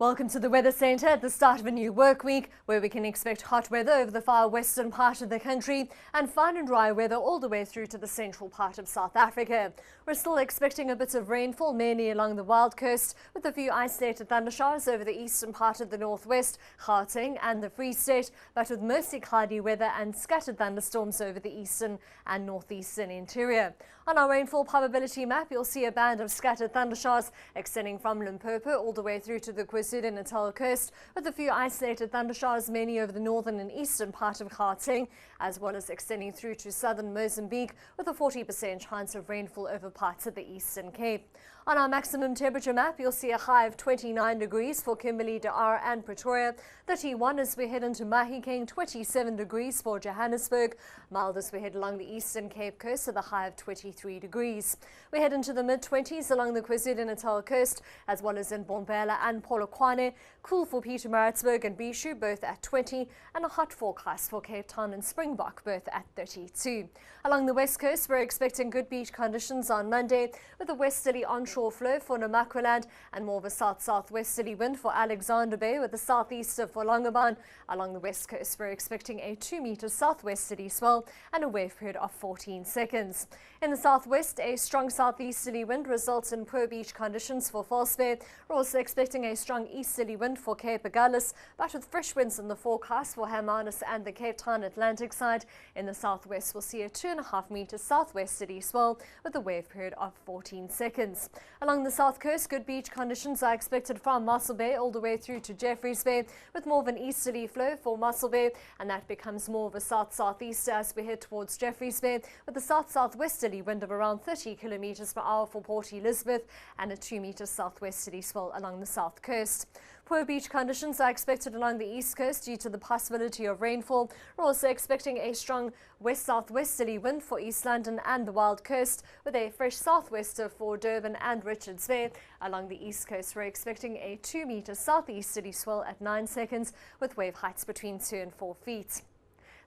Welcome to the Weather Centre at the start of a new work week, where we can expect hot weather over the far western part of the country and fine and dry weather all the way through to the central part of South Africa. We're still expecting a bit of rainfall, mainly along the Wild Coast, with a few isolated thundershowers over the eastern part of the northwest, Gauteng and the Free State, but with mostly cloudy weather and scattered thunderstorms over the eastern and northeastern interior. On our rainfall probability map, you'll see a band of scattered thundershowers extending from Limpopo all the way through to the KwaZulu-Natal coast, with a few isolated thundershowers mainly over the northern and eastern part of Gauteng, as well as extending through to southern Mozambique, with a 40% chance of rainfall over parts of the Eastern Cape. On our maximum temperature map, you'll see a high of 29 degrees for Kimberley, Dar and Pretoria, 31 as we head into Mahikeng, 27 degrees for Johannesburg, mild as we head along the Eastern Cape coast with a high of 23 degrees. We head into the mid-20s along the KwaZulu-Natal coast, as well as in Bombela and Polokwane, cool for Pietermaritzburg and Bishu, both at 20, and a hot forecast for Cape Town and Springbok, both at 32. Along the west coast, we're expecting good beach conditions on Monday, with a westerly onshore flow for Namaqualand and more of a south-southwesterly wind for Alexander Bay, with a southeaster for Longabon. Along the west coast, we're expecting a 2-meter southwesterly swell and a wave period of 14 seconds. In the southwest, a strong southeasterly wind results in poor beach conditions for False Bay. We're also expecting a strong easterly wind for Cape Agulhas, but with fresh winds in the forecast for Hermanus and the Cape Town Atlantic side. In the southwest, we'll see a 2.5-meter southwesterly swell with a wave period of 14 seconds. Along the south coast, good beach conditions are expected from Mossel Bay all the way through to Jeffreys Bay, with more of an easterly flow for Mossel Bay, and that becomes more of a south-southeaster as we head towards Jeffreys Bay, with a south-southwesterly wind of around 30 kilometers per hour for Port Elizabeth and a 2-meter southwesterly swell along the south coast. Poor beach conditions are expected along the east coast due to the possibility of rainfall. We're also expecting a strong west-southwesterly wind for East London and the Wild Coast, with a fresh southwester for Durban and Richards Bay. Along the east coast, we're expecting a 2-meter southeasterly swell at 9 seconds, with wave heights between 2 and 4 feet.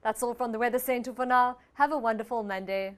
That's all from the Weather Centre for now. Have a wonderful Monday.